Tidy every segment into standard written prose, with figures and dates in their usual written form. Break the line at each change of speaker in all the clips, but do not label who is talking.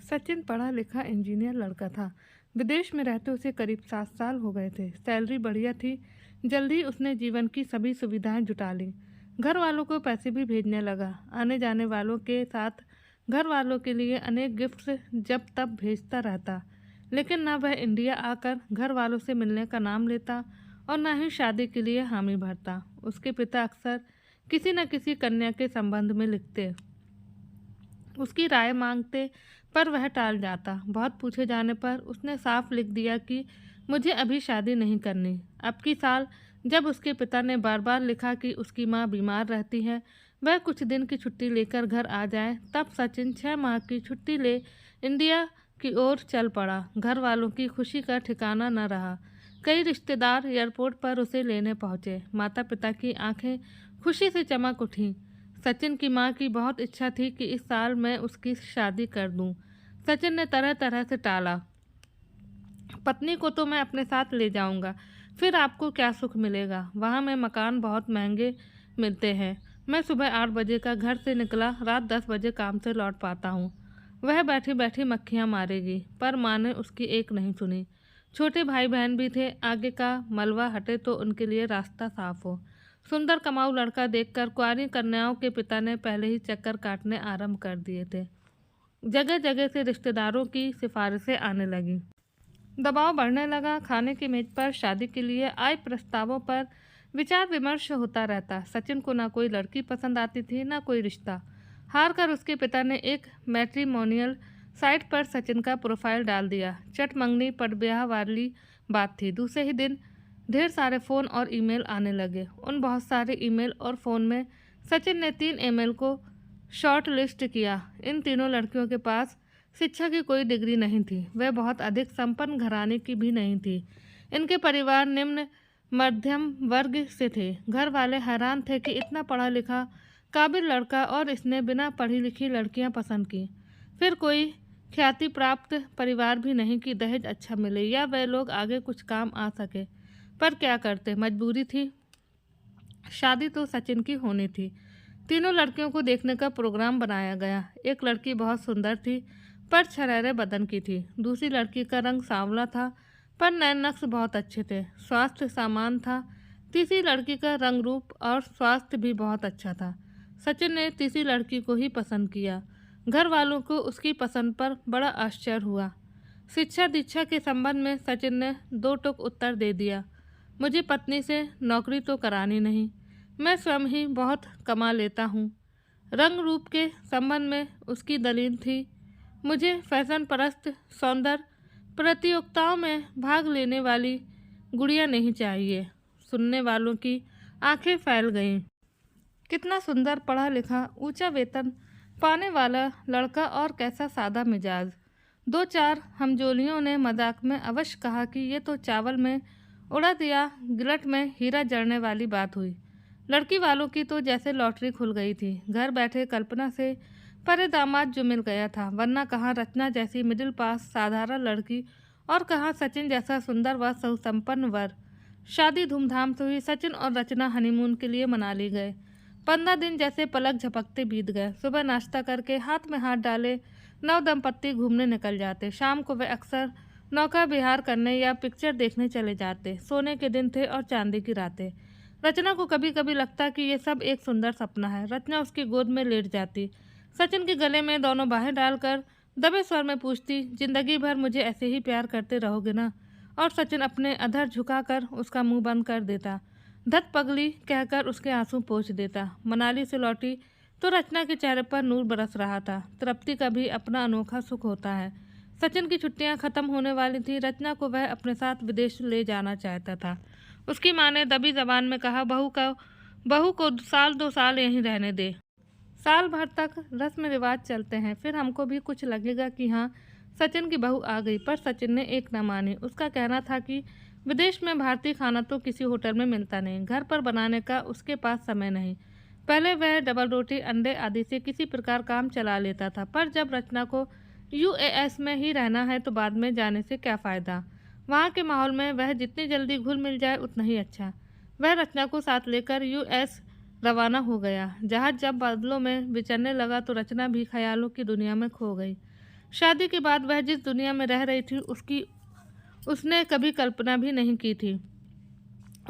सचिन पढ़ा लिखा इंजीनियर लड़का था। विदेश में रहते उसे करीब 7 साल हो गए थे। सैलरी बढ़िया थी। जल्दी उसने जीवन की सभी सुविधाएं जुटा लीं। घर वालों को पैसे भी भेजने लगा। आने जाने वालों के साथ घर वालों के लिए अनेक गिफ्ट्स जब तब भेजता रहता। लेकिन ना वह इंडिया आकर घर वालों से मिलने का नाम लेता और ना ही शादी के लिए हामी भरता। उसके पिता अक्सर किसी न किसी कन्या के संबंध में लिखते, उसकी राय मांगते, पर वह टाल जाता। बहुत पूछे जाने पर उसने साफ लिख दिया कि मुझे अभी शादी नहीं करनी। अब की साल जब उसके पिता ने बार बार लिखा कि उसकी माँ बीमार रहती है, वह कुछ दिन की छुट्टी लेकर घर आ जाए, तब सचिन 6 माह की छुट्टी ले इंडिया की ओर चल पड़ा। घर वालों की खुशी का ठिकाना न रहा। कई रिश्तेदार एयरपोर्ट पर उसे लेने पहुंचे। माता पिता की आंखें खुशी से चमक उठीं। सचिन की मां की बहुत इच्छा थी कि इस साल मैं उसकी शादी कर दूं। सचिन ने तरह तरह से टाला। पत्नी को तो मैं अपने साथ ले जाऊंगा, फिर आपको क्या सुख मिलेगा। वहां में मकान बहुत महंगे मिलते हैं। मैं सुबह 8 बजे का घर से निकला, रात 10 बजे काम से लौट पाता हूँ। वह बैठी बैठी मक्खियाँ मारेगी, पर माँ ने उसकी एक नहीं सुनी। छोटे भाई बहन भी थे, आगे का मलबा हटे तो उनके लिए रास्ता साफ हो। सुंदर कमाऊ लड़का देखकर कुंवारी कन्याओं के पिता ने पहले ही चक्कर काटने आरंभ कर दिए थे। जगह जगह से रिश्तेदारों की सिफारिशें आने लगीं। दबाव बढ़ने लगा। खाने की मेज पर शादी के लिए आए प्रस्तावों पर विचार विमर्श होता रहता। सचिन को ना कोई लड़की पसंद आती थी, ना कोई रिश्ता। हार कर उसके पिता ने एक मैट्रिमोनियल साइट पर सचिन का प्रोफाइल डाल दिया। चट मंगनी पट ब्याह वाली बात थी। दूसरे ही दिन ढेर सारे फ़ोन और ईमेल आने लगे। उन बहुत सारे ईमेल और फ़ोन में सचिन ने 3 ईमेल को शॉर्ट लिस्ट किया। इन तीनों लड़कियों के पास शिक्षा की कोई डिग्री नहीं थी। वह बहुत अधिक संपन्न घराने की भी नहीं थी। इनके परिवार निम्न मध्यम वर्ग से थे। घर वाले हैरान थे कि इतना पढ़ा लिखा काबिल लड़का और इसने बिना पढ़ी लिखी लड़कियां पसंद की। फिर कोई ख्याति प्राप्त परिवार भी नहीं कि दहेज अच्छा मिले या वह लोग आगे कुछ काम आ सके। पर क्या करते, मजबूरी थी। शादी तो सचिन की होनी थी। तीनों लड़कियों को देखने का प्रोग्राम बनाया गया। एक लड़की बहुत सुंदर थी, पर छरेरे बदन की थी। दूसरी लड़की का रंग सांवला था, पर नैन नक्श बहुत अच्छे थे। स्वास्थ्य सामान था। तीसरी लड़की का रंग रूप और स्वास्थ्य भी बहुत अच्छा था। सचिन ने तीसरी लड़की को ही पसंद किया। घर वालों को उसकी पसंद पर बड़ा आश्चर्य हुआ। शिक्षा दीक्षा के संबंध में सचिन ने 2 टूक उत्तर दे दिया। मुझे पत्नी से नौकरी तो करानी नहीं, मैं स्वयं ही बहुत कमा लेता हूँ। रंग रूप के संबंध में उसकी दलील थी। मुझे फैशन परस्त सौंदर्य प्रतियोगिताओं में भाग लेने वाली गुड़िया नहीं चाहिए। सुनने वालों की आंखें फैल गईं। कितना सुंदर पढ़ा लिखा ऊंचा वेतन पाने वाला लड़का और कैसा सादा मिजाज। 2-4 हमजोलियों ने मजाक में अवश्य कहा कि ये तो चावल में उड़द या गिलट में हीरा जड़ने वाली बात हुई। लड़की वालों की तो जैसे लॉटरी खुल गई थी। घर बैठे कल्पना से परे दामाद जो मिल गया था, वरना कहाँ रचना जैसी मिडिल पास साधारण लड़की और कहाँ सचिन जैसा सुंदर व सुसंपन्न वर। शादी धूमधाम से हुई। सचिन और रचना हनीमून के लिए मनाली गए। 15 दिन जैसे पलक झपकते बीत गए। सुबह नाश्ता करके हाथ में हाथ डाले नव दंपत्ति घूमने निकल जाते। शाम को वे अक्सर नौका विहार करने या पिक्चर देखने चले जाते। सोने के दिन थे और चांदी की रातें। रचना को कभी कभी लगता कि ये सब एक सुंदर सपना है। रचना उसकी गोद में लेट जाती, सचिन के गले में दोनों बाहें डालकर दबे स्वर में पूछती, जिंदगी भर मुझे ऐसे ही प्यार करते रहोगे ना। और सचिन अपने अधर झुकाकर उसका मुंह बंद कर देता। धत पगली कहकर उसके आंसू पोंछ देता। मनाली से लौटी तो रचना के चेहरे पर नूर बरस रहा था। तृप्ति का भी अपना अनोखा सुख होता है। सचिन की छुट्टियां खत्म होने वाली थी। रचना को वह अपने साथ विदेश ले जाना चाहता था। उसकी माँ ने दबी जबान में कहा, बहू को साल 2 साल यहीं रहने दे। साल भर तक रस्म रिवाज चलते हैं, फिर हमको भी कुछ लगेगा कि हाँ सचिन की बहू आ गई। पर सचिन ने एक न मानी। उसका कहना था कि विदेश में भारतीय खाना तो किसी होटल में मिलता नहीं, घर पर बनाने का उसके पास समय नहीं। पहले वह डबल रोटी अंडे आदि से किसी प्रकार काम चला लेता था, पर जब रचना को यूएस में ही रहना है तो बाद में जाने से क्या फ़ायदा। वहाँ के माहौल में वह जितनी जल्दी घुल मिल जाए उतना ही अच्छा। वह रचना को साथ लेकर यूएस रवाना हो गया। जहाज जब बादलों में विचरने लगा तो रचना भी ख्यालों की दुनिया में खो गई। शादी के बाद वह जिस दुनिया में रह रही थी उसकी उसने कभी कल्पना भी नहीं की थी।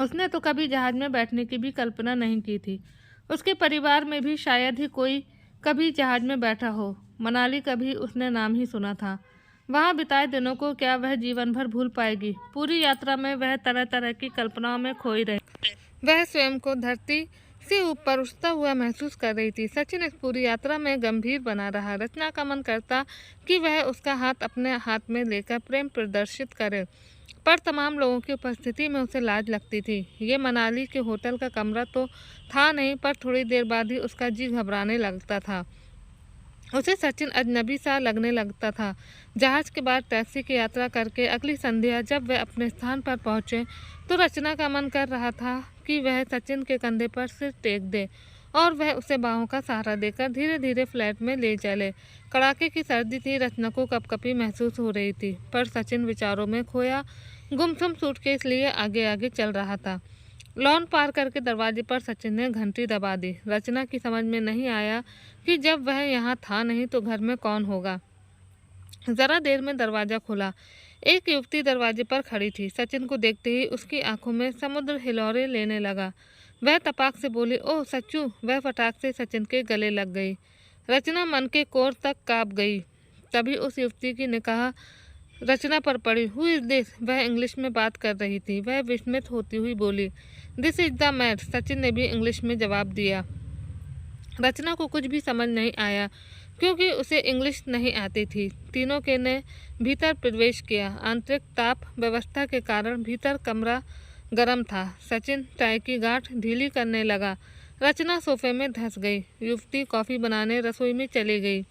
उसने तो कभी जहाज में बैठने की भी कल्पना नहीं की थी। उसके परिवार में भी शायद ही कोई कभी जहाज में बैठा हो। मनाली कभी उसने नाम ही सुना था। वहाँ बिताए दिनों को क्या वह जीवन भर भूल पाएगी? पूरी यात्रा में वह तरह तरह की कल्पनाओं में खोई रही। वह स्वयं को धरती से ऊपर उठता हुआ महसूस कर रही थी। सचिन इस पूरी यात्रा में गंभीर बना रहा। रचना का मन करता कि वह उसका हाथ अपने हाथ में लेकर प्रेम प्रदर्शित करे, पर तमाम लोगों की उपस्थिति में उसे लाज लगती थी। ये मनाली के होटल का कमरा तो था नहीं, पर थोड़ी देर बाद ही उसका जी घबराने लगता था। उसे सचिन अजनबी सा लगने लगता था। जहाज के बाद टैक्सी की यात्रा करके अगली संध्या जब वह अपने स्थान पर पहुंचे तो रचना का मन कर रहा था कि वह सचिन के कंधे पर सिर टेक दे और वह उसे बाहों का सहारा देकर धीरे धीरे फ्लैट में ले चले। कड़ाके की सर्दी थी, रचना को कपकपी महसूस हो रही थी, पर सचिन विचारों में खोया गुमसुम सूटकेस लिए आगे आगे चल रहा था। लॉन पार करके दरवाजे पर सचिन ने घंटी दबा दी। रचना की समझ में नहीं आया कि जब वह यहाँ था नहीं तो घर में कौन होगा। जरा देर में दरवाज़ा खुला। एक युवती दरवाजे पर खड़ी थी। सचिन को देखते ही उसकी आंखों में समुद्र हिलोरे लेने लगा। वह तपाक से बोली, ओह सच्चू। वह फटाक से सचिन के गले लग गई। रचना मन के कोर तक काँप गई। तभी उस युवती की निगाह रचना पर पड़ी। Who is this? वह इंग्लिश में बात कर रही थी। वह विस्मित होती हुई बोली, this is the mat. Sachin ने भी इंग्लिश में जवाब दिया। रचना को कुछ भी समझ नहीं आया क्योंकि उसे इंग्लिश नहीं आती थी। तीनों के ने भीतर प्रवेश किया। आंतरिक ताप व्यवस्था के कारण भीतर कमरा गर्म था। सचिन टाई की गांठ ढीली करने लगा। रचना सोफे में धंस गई। युवती कॉफ़ी बनाने रसोई में चली गई।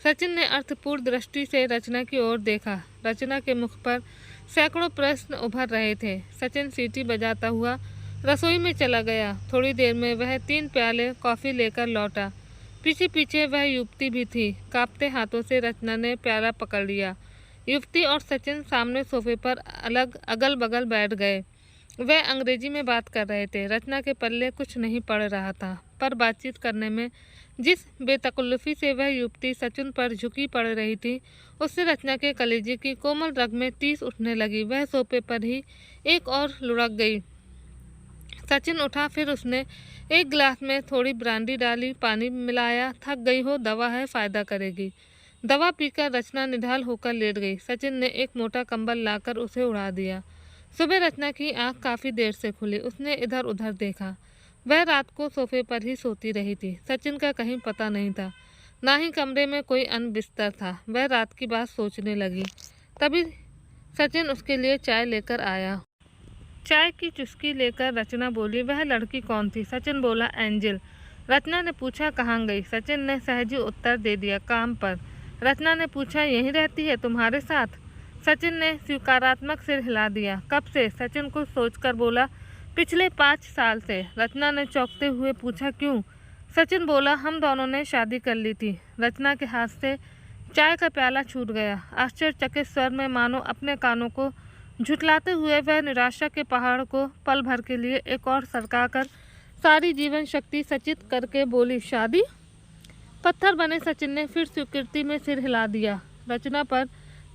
सचिन ने अर्थपूर्ण दृष्टि से रचना की ओर देखा। रचना के मुख पर सैकड़ों प्रश्न उभर रहे थे। सचिन सीटी बजाता हुआ रसोई में चला गया। थोड़ी देर में वह 3 प्याले कॉफ़ी लेकर लौटा। पीछे पीछे वह युवती भी थी। कांपते हाथों से रचना ने प्याला पकड़ लिया। युवती और सचिन सामने सोफे पर अलग अगल बगल बैठ गए। वह अंग्रेजी में बात कर रहे थे। रचना के पल्ले कुछ नहीं पड़ रहा था, पर बातचीत करने में जिस बेतकल्लुफ़ी से वह युवती सचिन पर झुकी पड़ रही थी, उससे रचना के कलेजे की कोमल रग में टीस उठने लगी। वह सोफे पर ही एक और लुढ़क गई। सचिन उठा, फिर उसने एक गिलास में थोड़ी ब्रांडी डाली, पानी मिलाया। थक गई हो, दवा है, फ़ायदा करेगी। दवा पीकर रचना निढाल होकर लेट गई। सचिन ने एक मोटा कंबल लाकर उसे उड़ा दिया। सुबह रचना की आंख काफ़ी देर से खुली। उसने इधर उधर देखा। वह रात को सोफे पर ही सोती रही थी। सचिन का कहीं पता नहीं था, ना ही कमरे में कोई अन्य बिस्तर था। वह रात की बात सोचने लगी। तभी सचिन उसके लिए चाय लेकर आया। चाय की चुस्की लेकर रचना बोली, वह लड़की कौन थी? सचिन बोला, एंजल। रचना ने पूछा, कहाँ गई? सचिन ने सहजी उत्तर दे दिया, काम पर। रचना ने पूछा, यहीं रहती है तुम्हारे साथ? सचिन ने स्वीकारात्मक सिर हिला दिया। कब से? सचिन कुछ सोचकर बोला, पिछले 5 साल से। रचना ने चौंकते हुए पूछा, क्यों? सचिन बोला, हम दोनों ने शादी कर ली थी। रचना के हाथ से चाय का प्याला छूट गया। आश्चर्यचकित स्वर में मानो अपने कानों को झुठलाते हुए वह निराशा के पहाड़ को पल भर के लिए एक और सरकाकर सारी जीवन शक्ति सचित करके बोली, शादी? पत्थर बने सचिन ने फिर स्वीकृति में सिर हिला दिया। रचना पर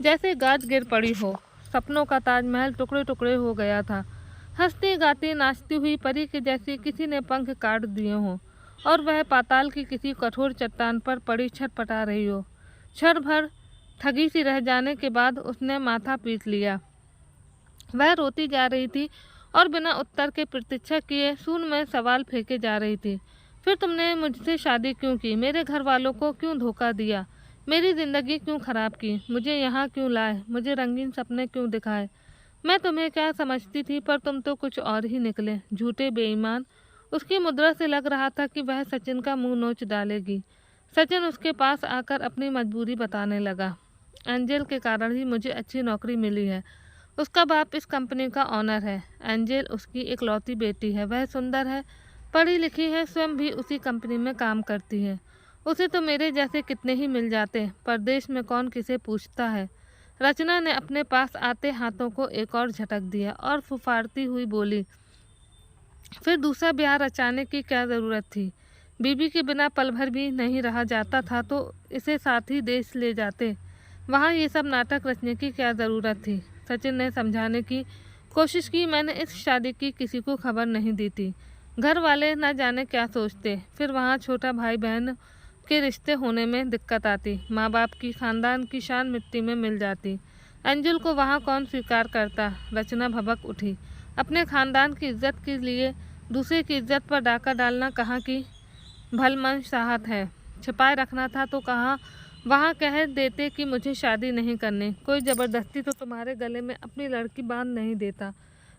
जैसे गाज गिर पड़ी हो। सपनों का ताजमहल टुकड़े टुकड़े हो गया था। हंसती गाती नाचती हुई परी के जैसी किसी ने पंख काट दिए हों और वह पाताल की किसी कठोर चट्टान पर पड़ी छटपटा रही हो। क्षण भर ठगी सी रह जाने के बाद उसने माथा पीट लिया। वह रोती जा रही थी और बिना उत्तर के प्रतीक्षा किए शून्य में सवाल फेंके जा रही थी। फिर तुमने मुझसे शादी क्यों की? मेरे घर वालों को क्यों धोखा दिया? मेरी ज़िंदगी क्यों ख़राब की? मुझे यहाँ क्यों लाए? मुझे रंगीन सपने क्यों दिखाए? मैं तुम्हें क्या समझती थी, पर तुम तो कुछ और ही निकले, झूठे बेईमान। उसकी मुद्रा से लग रहा था कि वह सचिन का मुंह नोच डालेगी। सचिन उसके पास आकर अपनी मजबूरी बताने लगा। एंजल के कारण ही मुझे अच्छी नौकरी मिली है। उसका बाप इस कंपनी का ऑनर है। एंजल उसकी इकलौती बेटी है। वह सुंदर है, पढ़ी लिखी है, स्वयं भी उसी कंपनी में काम करती है। उसे तो मेरे जैसे कितने ही मिल जाते, परदेश में कौन किसे पूछता है। रचना ने अपने पास आते हाथों को एक और झटक दिया और फुफारती हुई बोली, फिर दूसरा ब्याह रचाने की क्या ज़रूरत थी? बीबी के बिना पल भर भी नहीं रहा जाता था तो इसे साथ ही देश ले जाते। वहाँ ये सब नाटक रचने की क्या ज़रूरत थी। सचिन ने समझाने की कोशिश की, मैंने इस शादी की किसी को खबर नहीं दी थी। घर वाले न जाने क्या सोचते, फिर वहाँ छोटा भाई बहन के रिश्ते होने में दिक्कत आती, माँ बाप की खानदान की शान मिट्टी में मिल जाती। अंजुल को वहाँ कौन स्वीकार करता। रचना भभक उठी। अपने खानदान की इज्जत के लिए दूसरे की इज्जत पर डाका डालना कहाँ की भलमनसाहत है। छिपाए रखना था तो कहाँ वहाँ कह देते कि मुझे शादी नहीं करनी। कोई ज़बरदस्ती तो तुम्हारे गले में अपनी लड़की बांध नहीं देता।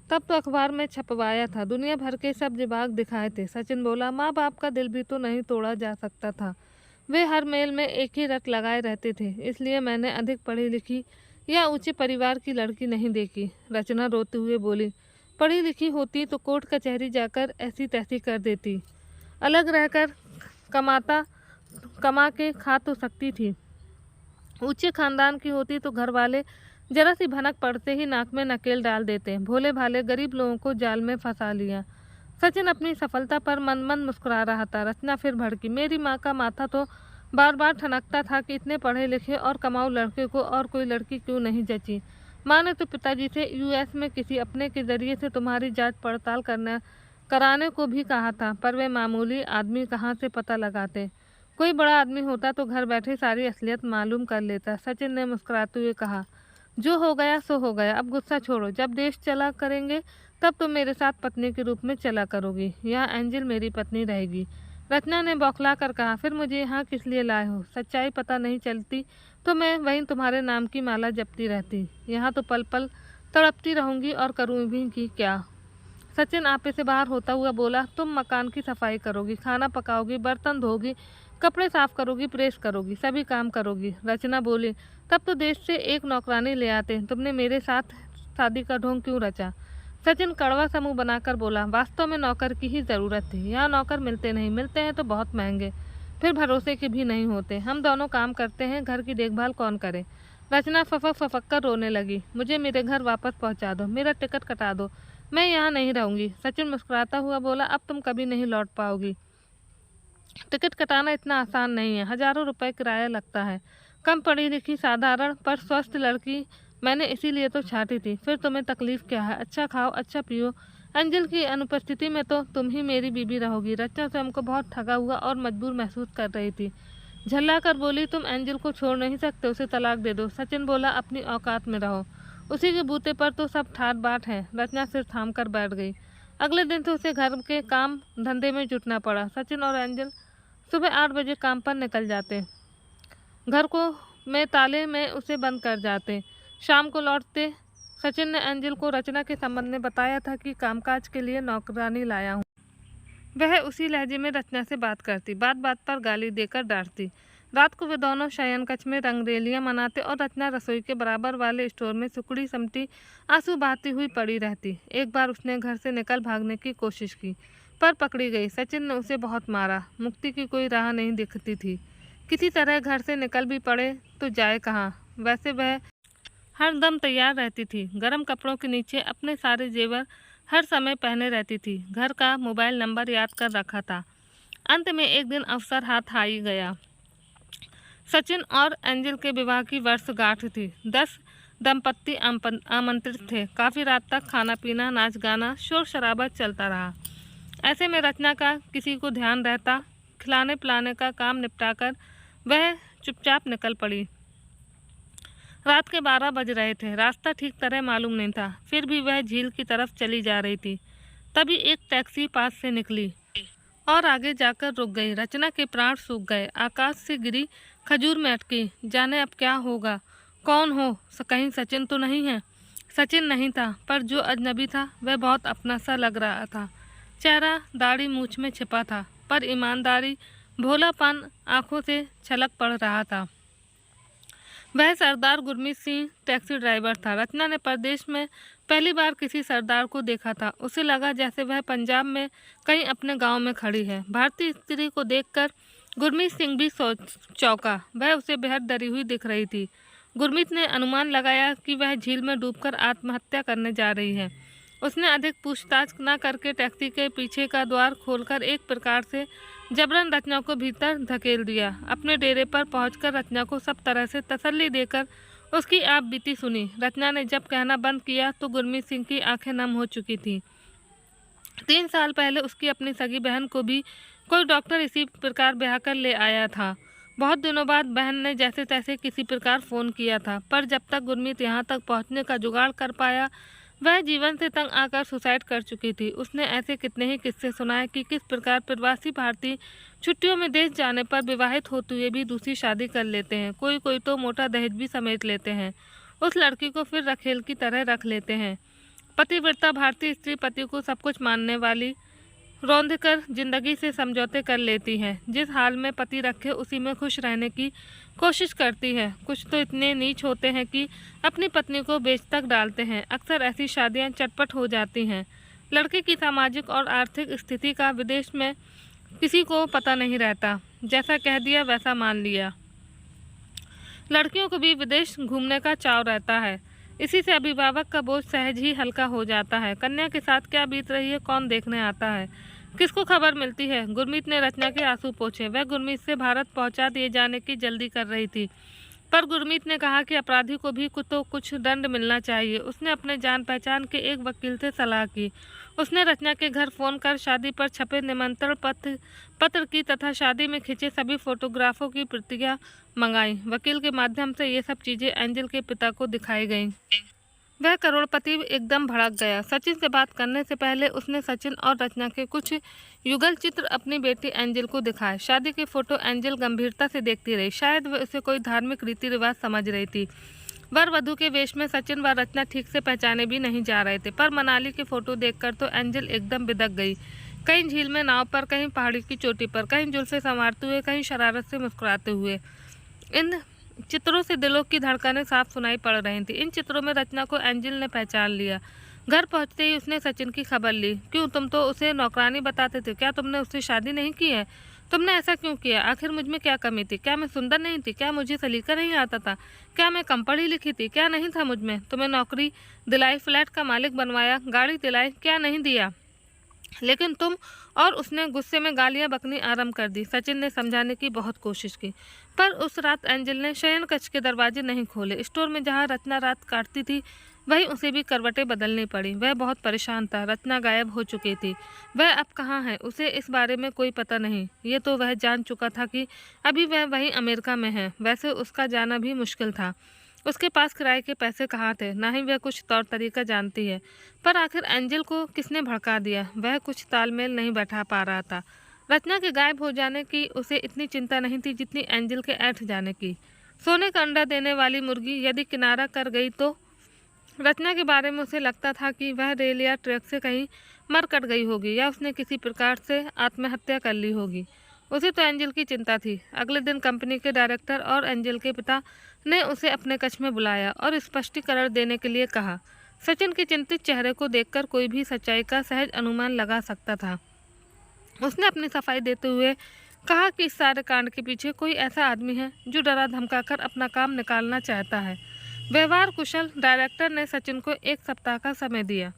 तब तो अखबार में छपवाया था, दुनिया भर के सब विभाग दिखाए थे। सचिन बोला, माँ बाप का दिल भी तो नहीं तोड़ा जा सकता था। वे हर मेल में एक ही रट लगाए रहते थे, इसलिए मैंने अधिक पढ़ी लिखी या ऊंचे परिवार की लड़की नहीं देखी। रचना रोते हुए बोली, पढ़ी लिखी होती तो कोर्ट कचहरी जाकर ऐसी तैसी कर देती, अलग रहकर कमा के खा तो सकती थी। ऊंचे खानदान की होती तो घर वाले जरा सी भनक पड़ते ही नाक में नकेल डाल देते। भोले भाले गरीब लोगों को जाल में फंसा लिया। सचिन अपनी सफलता पर मन मन मुस्कुरा रहा था। रचना फिर भड़की, मेरी माँ का माथा तो बार बार ठनकता था कि इतने पढ़े लिखे और कमाऊ लड़के को और कोई लड़की क्यों नहीं जची। माँ ने तो पिताजी से यूएस में किसी अपने के जरिए से तुम्हारी जांच पड़ताल कराने को भी कहा था, पर वे मामूली आदमी कहाँ से पता लगाते। कोई बड़ा आदमी होता तो घर बैठे सारी असलियत मालूम कर लेता। सचिन ने मुस्कुराते हुए कहा, जो हो गया सो हो गया, अब गुस्सा छोड़ो। जब देश चला करेंगे तब तो मेरे साथ पत्नी के रूप में चला करोगी। यहाँ एंजल मेरी पत्नी रहेगी। रचना ने बौखला कर कहा, फिर मुझे यहाँ किस लिए लाए हो। सच्चाई पता नहीं चलती तो मैं वहीं तुम्हारे नाम की माला जपती रहती। यहाँ तो पल पल तड़पती रहूँगी और करूँगी कि क्या। सचिन आपे से बाहर होता हुआ बोला, तुम मकान की सफाई करोगी, खाना पकाओगी, बर्तन धोगी, कपड़े साफ करोगी, प्रेस करोगी, सभी काम करोगी। रचना बोली, तब तो देश से एक नौकरानी ले आते, तुमने मेरे साथ शादी का ढोंग क्यों रचा। सचिन कड़वा सा मुंह बनाकर बोला, वास्तव में नौकर की ही ज़रूरत थी। यहाँ नौकर मिलते नहीं, मिलते हैं तो बहुत महंगे, फिर भरोसे के भी नहीं होते। हम दोनों काम करते हैं, घर की देखभाल कौन करे। रचना फफक फफक कर रोने लगी, मुझे मेरे घर वापस पहुँचा दो, मेरा टिकट कटा दो, मैं यहाँ नहीं रहूँगी। सचिन मुस्कुराता हुआ बोला, अब तुम कभी नहीं लौट पाओगी। टिकट कटाना इतना आसान नहीं है, हज़ारों रुपए किराया लगता है। कम पढ़ी लिखी साधारण पर स्वस्थ लड़की मैंने इसीलिए तो छाटी थी। फिर तुम्हें तकलीफ़ क्या है, अच्छा खाओ अच्छा पियो। अंजल की अनुपस्थिति में तो तुम ही मेरी बीबी रहोगी। रचना स्वयं को बहुत ठगा हुआ और मजबूर महसूस कर रही थी। झल्ला कर बोली, तुम एंजल को छोड़ नहीं सकते, उसे तलाक दे दो। सचिन बोला, अपनी औकात में रहो, उसी के बूते पर तो सब ठाट बाट है। रचना सिर थाम कर बैठ गई। अगले दिन से उसे घर के काम धंधे में जुटना पड़ा। सचिन और एंजल सुबह 8 बजे काम पर निकल जाते, घर को में ताले में उसे बंद कर जाते। शाम को लौटते। सचिन ने एंजल को रचना के संबंध में बताया था कि कामकाज के लिए नौकरानी लाया हूँ। वह उसी लहजे में रचना से बात करती, बात बात पर गाली देकर डांटती। रात को वे दोनों शयन कक्ष में रंगरेलियां मनाते और रचना रसोई के बराबर वाले स्टोर में सुकड़ी समटी आंसू बहाती हुई पड़ी रहती। एक बार उसने घर से निकल भागने की कोशिश की, पर पकड़ी गई। सचिन ने उसे बहुत मारा, मुक्ति की कोई राह नहीं दिखती थी। किसी तरह घर से निकल भी पड़े तो जाए कहाँ। वैसे वह हर दम तैयार रहती थी, गर्म कपड़ों के नीचे अपने सारे जेवर हर समय पहने रहती थी, घर का मोबाइल नंबर याद कर रखा था। अंत में एक दिन अवसर हाथ आ ही गया। सचिन और एंजल के विवाह की वर्षगांठ थी। 10 दंपत्ति आमंत्रित थे। काफ़ी रात तक खाना पीना, नाच गाना, शोर शराबा चलता रहा। ऐसे में रचना का किसी को ध्यान रहता। खिलाने पिलाने का काम निपटाकर वह चुपचाप निकल पड़ी। रात के 12 बज रहे थे। रास्ता ठीक तरह मालूम नहीं था, फिर भी वह झील की तरफ चली जा रही थी। तभी एक टैक्सी पास से निकली और आगे जाकर रुक गई। रचना के प्राण सूख गए। आकाश से गिरी खजूर में अटकी। जाने अब क्या होगा। कौन हो, कहीं सचिन तो नहीं है। सचिन नहीं था, पर जो अजनबी था वह बहुत अपना सा लग रहा था। चेहरा दाढ़ी मूछ में छिपा था, पर ईमानदारी भोलापन आंखों से छलक पड़ रहा था। वह सरदार गुरमीत सिंह टैक्सी ड्राइवर था। रचना ने प्रदेश में पहली बार किसी सरदार को देखा था। उसे लगा जैसे वह पंजाब में कहीं अपने गांव में खड़ी है। भारतीय स्त्री को देखकर गुरमीत सिंह भी चौंका। वह उसे बेहद डरी हुई दिख रही थी। गुरमीत ने अनुमान लगाया कि वह झील में डूबकर आत्महत्या करने जा रही है। उसने अधिक पूछताछ न करके टैक्सी के पीछे का द्वार खोलकर एक प्रकार से जबरन रचना को भीतर धकेल दिया। अपने डेरे पर पहुंचकर रचना को सब तरह से तसल्ली देकर उसकी आप बीती सुनी। रचना ने जब कहना बंद किया तो गुरमीत सिंह की आंखें नम हो चुकी थीं। 3 साल पहले उसकी अपनी सगी बहन को भी कोई डॉक्टर इसी प्रकार ब्याह कर ले आया था। बहुत दिनों बाद बहन ने जैसे तैसे किसी प्रकार फ़ोन किया था, पर जब तक गुरमीत यहाँ तक पहुँचने का जुगाड़ कर पाया, वह जीवन से तंग आकर सुसाइड कर चुकी थी। उसने ऐसे कितने ही किस्से सुनाए कि किस प्रकार प्रवासी भारतीय छुट्टियों में देश जाने पर विवाहित होते हुए भी दूसरी शादी कर लेते हैं। कोई कोई तो मोटा दहेज भी समेट लेते हैं। उस लड़की को फिर रखेल की तरह रख लेते हैं। पतिव्रता भारतीय स्त्री पति को सब कुछ मानने वाली, रौंद कर जिंदगी से समझौते कर लेती है। जिस हाल में पति रखे उसी में खुश रहने की कोशिश करती है। कुछ तो इतने नीच होते हैं कि अपनी पत्नी को बेच तक डालते हैं। अक्सर ऐसी शादियां चटपट हो जाती हैं। लड़के की सामाजिक और आर्थिक स्थिति का विदेश में किसी को पता नहीं रहता। जैसा कह दिया वैसा मान लिया। लड़कियों को भी विदेश घूमने का चाव रहता है। इसी से अभिभावक का बोझ सहज ही हल्का हो जाता है। कन्या के साथ क्या बीत रही है कौन देखने आता है, किसको खबर मिलती है। गुरमीत ने रचना के आंसू पोंछे। वह गुरमीत से भारत पहुंचा दिए जाने की जल्दी कर रही थी, पर गुरमीत ने कहा कि अपराधी को भी कुछ दंड मिलना चाहिए। उसने अपने जान पहचान के एक वकील से सलाह की। उसने रचना के घर फ़ोन कर शादी पर छपे निमंत्रण पत्र की तथा शादी में खिंचे सभी फोटोग्राफों की प्रतियां मंगाई। वकील के माध्यम से ये सब चीज़ें एंजल के पिता को दिखाई गईं। वह करोड़पति एकदम भड़क गया। सचिन से बात करने से पहले उसने सचिन और रचना के कुछ युगल चित्र अपनी बेटी एंजल को दिखाए। शादी के फोटो एंजल गंभीरता से देखती रही। शायद वह उसे कोई धार्मिक रीति रिवाज समझ रही थी। वर वधू के वेश में सचिन व रचना ठीक से पहचाने भी नहीं जा रहे थे, पर मनाली के फोटो देखकर तो एंजल एकदम बिदक गई। कहीं झील में नाव पर, कहीं पहाड़ी की चोटी पर, कहीं जुल्फे संवारते हुए, कहीं शरारत से मुस्कुराते हुए। इन चित्रों से दिलों की धड़कनें साफ सुनाई पड़ रही थी। इन चित्रों में रचना को एंजल ने पहचान लिया। घर पहुंचते ही उसने सचिन की खबर ली। क्यों, तुम तो उसे नौकरानी बताते थे, क्या तुमने उससे शादी नहीं की है? तुमने ऐसा क्यों किया? आखिर मुझ में क्या कमी थी? क्या मैं सुंदर नहीं थी? क्या मुझे सलीका नहीं आता था? क्या मैं कम पढ़ी लिखी थी? क्या नहीं था मुझ में? तुम्हें नौकरी दिलाई, फ्लैट का मालिक बनवाया, गाड़ी दिलाई, क्या नहीं दिया? लेकिन तुम और उसने गुस्से में गालियां बकनी आरंभ कर दी। सचिन ने समझाने की बहुत कोशिश की, पर उस रात एंजल ने शयन कक्ष के दरवाजे नहीं खोले। स्टोर में जहां रचना रात काटती थी वहीं उसे भी करवटें बदलनी पड़ी। वह बहुत परेशान था। रचना गायब हो चुकी थी। वह अब कहाँ है उसे इस बारे में कोई पता नहीं। ये तो वह जान चुका था कि अभी वह वहीं अमेरिका में है। वैसे उसका जाना भी मुश्किल था। उसके पास किराए के पैसे कहाँ थे, ना ही वह कुछ तौर तरीका जानती है। पर आखिर एंजल को किसने भड़का दिया? वह कुछ तालमेल नहीं बैठा पा रहा था। रचना के गायब हो जाने की उसे इतनी चिंता नहीं थी जितनी एंजल के ऐठ जाने की। सोने का अंडा देने वाली मुर्गी यदि किनारा कर गई तो रचना के बारे में उसे लगता था कि वह रेल या ट्रक से कहीं मर कट गई होगी या उसने किसी प्रकार से आत्महत्या कर ली होगी। उसे तो एंजल की चिंता थी। अगले दिन कंपनी के डायरेक्टर और एंजल के पिता ने उसे अपने कक्ष में बुलाया और स्पष्टीकरण देने के लिए कहा। सचिन के चिंतित चेहरे को देखकर कोई भी सच्चाई का सहज अनुमान लगा सकता था। उसने अपनी सफाई देते हुए कहा कि इस सारे कांड के पीछे कोई ऐसा आदमी है जो डरा धमकाकर अपना काम निकालना चाहता है। व्यवहार कुशल डायरेक्टर ने सचिन को 1 सप्ताह का समय दिया।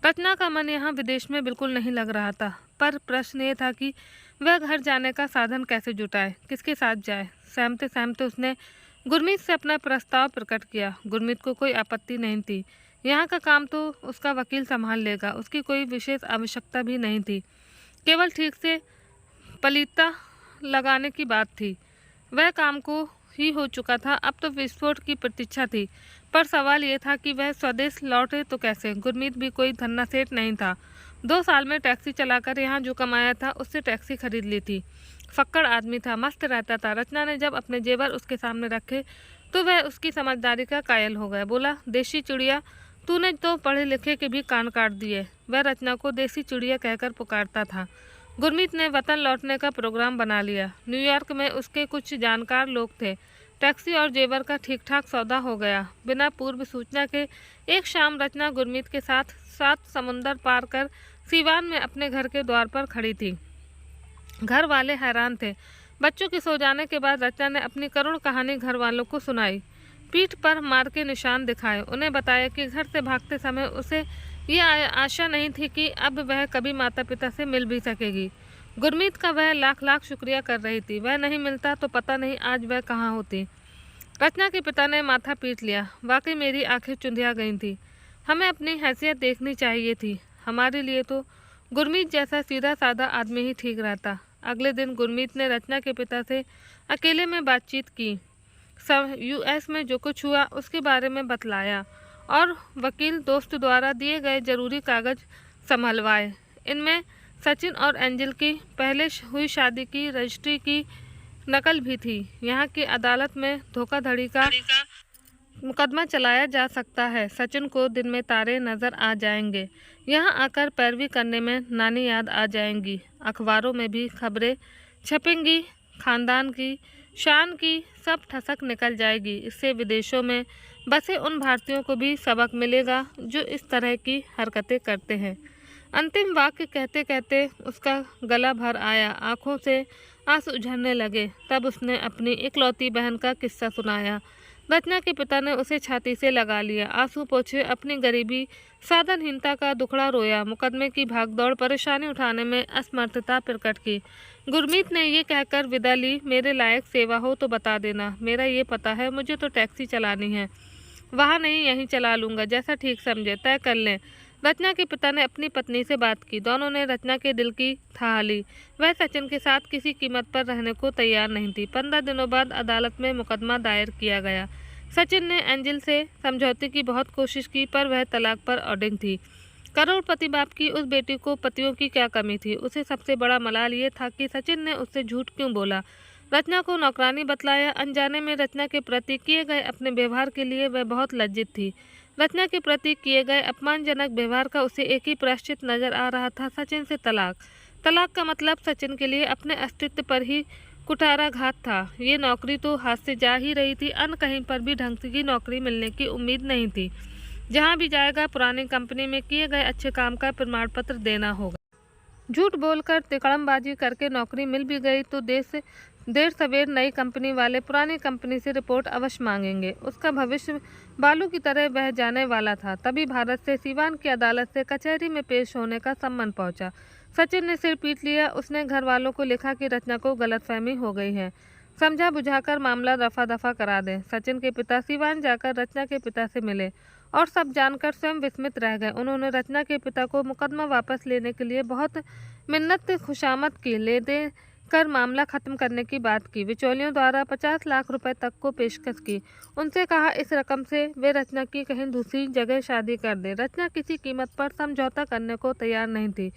रचना का मन यहाँ विदेश में बिल्कुल नहीं लग रहा था, पर प्रश्न ये था कि वह घर जाने का साधन कैसे जुटाए, किसके साथ जाए। सहमते सहमते उसने गुरमीत से अपना प्रस्ताव प्रकट किया। गुरमीत को कोई आपत्ति नहीं थी। यहाँ का काम तो उसका वकील संभाल लेगा। उसकी कोई विशेष आवश्यकता भी नहीं थी, केवल ठीक से पलीता लगाने की बात थी। वह काम को ही हो चुका था। अब तो विस्फोट की प्रतीक्षा थी, पर सवाल ये था कि वह स्वदेश लौटे तो कैसे। गुरमीत भी कोई धन्ना सेठ नहीं था। 2 साल में टैक्सी चलाकर यहाँ जो कमाया था उससे टैक्सी खरीद ली थी। फक्कड़ आदमी था, मस्त रहता था। रचना ने जब अपने जेवर उसके सामने रखे तो वह उसकी समझदारी का कायल हो गया। बोला, देसी चिड़िया, तूने तो पढ़े लिखे के भी कान काट दिए। वह रचना को देसी चिड़िया कहकर पुकारता था। गुरमीत ने वतन लौटने का प्रोग्राम बना लिया। न्यूयॉर्क में उसके कुछ जानकार लोग थे। टैक्सी और जेवर का ठीक ठाक सौदा हो गया। बिना पूर्व सूचना के एक शाम रचना गुरमीत के साथ 7 समुंदर पार कर सीवान में अपने घर के द्वार पर खड़ी थी। घर वाले हैरान थे। बच्चों के सो जाने के बाद रचना ने अपनी करुण कहानी घर वालों को सुनाई। पीठ पर मार के निशान दिखाए। उन्हें बताया कि घर से भागते समय उसे ये आशा नहीं थी कि अब वह कभी माता पिता से मिल भी सकेगी। गुरमीत का वह लाख लाख शुक्रिया कर रही थी। वह नहीं मिलता तो पता नहीं आज वह कहाँ होती। रचना के पिता ने माथा पीट लिया। वाकई मेरी आंखें चुंधिया गई थी। हमें अपनी हैसियत देखनी चाहिए थी। हमारे लिए तो गुरमीत जैसा सीधा साधा आदमी ही ठीक रहता। अगले दिन गुरमीत ने रचना के पिता से अकेले में बातचीत की। सब यूएस में जो कुछ हुआ उसके बारे में बतलाया और वकील दोस्त द्वारा दिए गए जरूरी कागज संभलवाए। इनमें सचिन और एंजल की पहले हुई शादी की रजिस्ट्री की नकल भी थी। यहाँ की अदालत में धोखाधड़ी का मुकदमा चलाया जा सकता है। सचिन को दिन में तारे नजर आ जाएंगे। यहाँ आकर पैरवी करने में नानी याद आ जाएंगी। अखबारों में भी खबरें छपेंगी। खानदान की शान की सब ठसक निकल जाएगी। इससे विदेशों में बसे उन भारतीयों को भी सबक मिलेगा जो इस तरह की हरकतें करते हैं। अंतिम वाक्य कहते कहते उसका गला भर आया। आंखों से आंसू झरने लगे। तब उसने अपनी इकलौती बहन का किस्सा सुनाया। रचना के पिता ने उसे छाती से लगा लिया। आंसू पोंछे अपनी गरीबी साधनहीनता का दुखड़ा रोया। मुकदमे की भागदौड़ परेशानी उठाने में असमर्थता प्रकट की। गुरमीत ने ये कहकर विदा ली, मेरे लायक सेवा हो तो बता देना। मेरा ये पता है, मुझे तो टैक्सी चलानी है। वहाँ नहीं, यहीं चला लूँगा, जैसा ठीक समझे तय कर लें। रचना के पिता ने अपनी पत्नी से बात की। दोनों ने रचना के दिल की थाह ली। वह सचिन के साथ किसी कीमत पर रहने को तैयार नहीं थी। 15 दिनों बाद अदालत में मुकदमा दायर किया गया। सचिन ने एंजल से समझौते की बहुत कोशिश की पर वह तलाक पर अडिग थी। करोड़पति बाप की उस बेटी को पतियों की क्या कमी थी। उसे सबसे बड़ा मलाल ये था कि सचिन ने उससे झूठ क्यों बोला, रचना को नौकरानी बतलाया। अनजाने में रचना के प्रति किए गए अपने व्यवहार के लिए वह बहुत लज्जित थी। रचना के प्रति किए गए अपमानजनक व्यवहार का उसे एक ही प्रायश्चित नजर आ रहा था, सचिन से तलाक। तलाक का मतलब सचिन के लिए अपने अस्तित्व पर ही कुठाराघात था। ये नौकरी तो हाथ से जा ही रही थी। अन्य कहीं पर भी ढंग की नौकरी मिलने की उम्मीद नहीं थी। जहाँ भी जाएगा पुरानी कंपनी में किए गए अच्छे काम का प्रमाण पत्र देना होगा। झूठ बोलकर तिकड़मबाजी करके नौकरी मिल भी गई तो देर सवेर नई कंपनी वाले पुरानी कंपनी से रिपोर्ट अवश्य मांगेंगे। उसका भविष्य बालू की तरह बह जाने वाला था। तभी भारत से सीवान की अदालत से कचहरी में पेश होने का सम्मन पहुंचा। सचिन ने सिर पीट लिया। उसने घर वालों को लिखा कि रचना को गलतफहमी हो गई है, समझा बुझाकर मामला रफा दफा करा दें। सचिन के पिता सीवान जाकर रचना के पिता से मिले और सब जानकर स्वयं विस्मित रह गए। उन्होंने रचना के पिता को मुकदमा वापस लेने के लिए बहुत मिन्नत खुशामद की, ले दे कर मामला खत्म करने की बात की। बिचौलियों द्वारा 50 लाख रुपए तक को पेशकश की। उनसे कहा इस रकम से वे रचना की कहीं दूसरी जगह शादी कर दे। रचना किसी कीमत पर समझौता करने को तैयार नहीं थी।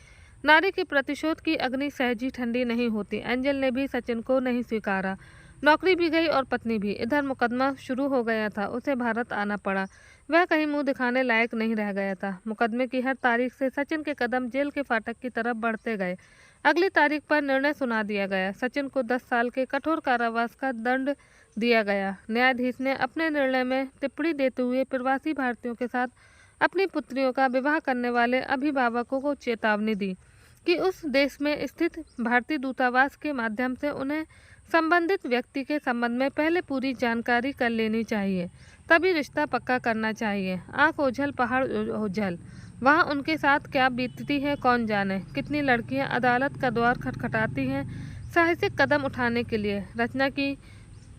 नारी के प्रतिशोध की अग्नि सहजी ठंडी नहीं होती। एंजल ने भी सचिन को नहीं स्वीकारा। नौकरी भी गई और पत्नी भी। इधर मुकदमा शुरू हो गया था। उसे भारत आना पड़ा। वह कहीं मुंह दिखाने लायक नहीं रह गया था। मुकदमे की हर तारीख से सचिन के कदम जेल के फाटक की तरफ बढ़ते गए। अगली तारीख पर निर्णय सुना दिया गया। सचिन को 10 साल के कठोर कारावास का दंड दिया गया। न्यायाधीश ने अपने निर्णय में टिप्पणी देते हुए प्रवासी भारतीयों के साथ अपनी पुत्रियों का विवाह करने वाले अभिभावकों को चेतावनी दी कि उस देश में स्थित भारतीय दूतावास के माध्यम से उन्हें संबंधित व्यक्ति के संबंध में पहले पूरी जानकारी कर लेनी चाहिए, तभी रिश्ता पक्का करना चाहिए। आँख ओझल पहाड़ ओझल। वहाँ उनके साथ क्या बीतती है कौन जाने। कितनी लड़कियाँ अदालत का द्वार खटखटाती हैं साहसिक कदम उठाने के लिए। रचना की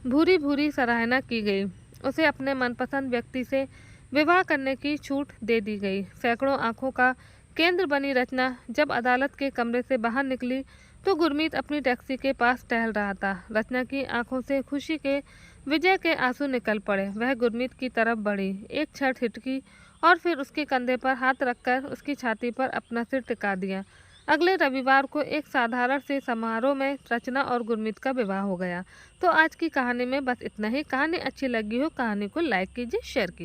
भूरी भूरी सराहना की गई। उसे अपने मनपसंद व्यक्ति से विवाह करने की छूट दे दी गई। सैकड़ों आंखों का केंद्र बनी रचना जब अदालत के कमरे से बाहर निकली तो गुरमीत अपनी टैक्सी के पास टहल रहा था। रचना की आंखों से खुशी के विजय के आंसू निकल पड़े। वह गुरमीत की तरफ बढ़ी, एक क्षण हिचकी और फिर उसके कंधे पर हाथ रखकर उसकी छाती पर अपना सिर टिका दिया। अगले रविवार को एक साधारण से समारोह में रचना और गुरमीत का विवाह हो गया। तो आज की कहानी में बस इतना ही। कहानी अच्छी लगी हो कहानी को लाइक कीजिए, शेयर कीजिए।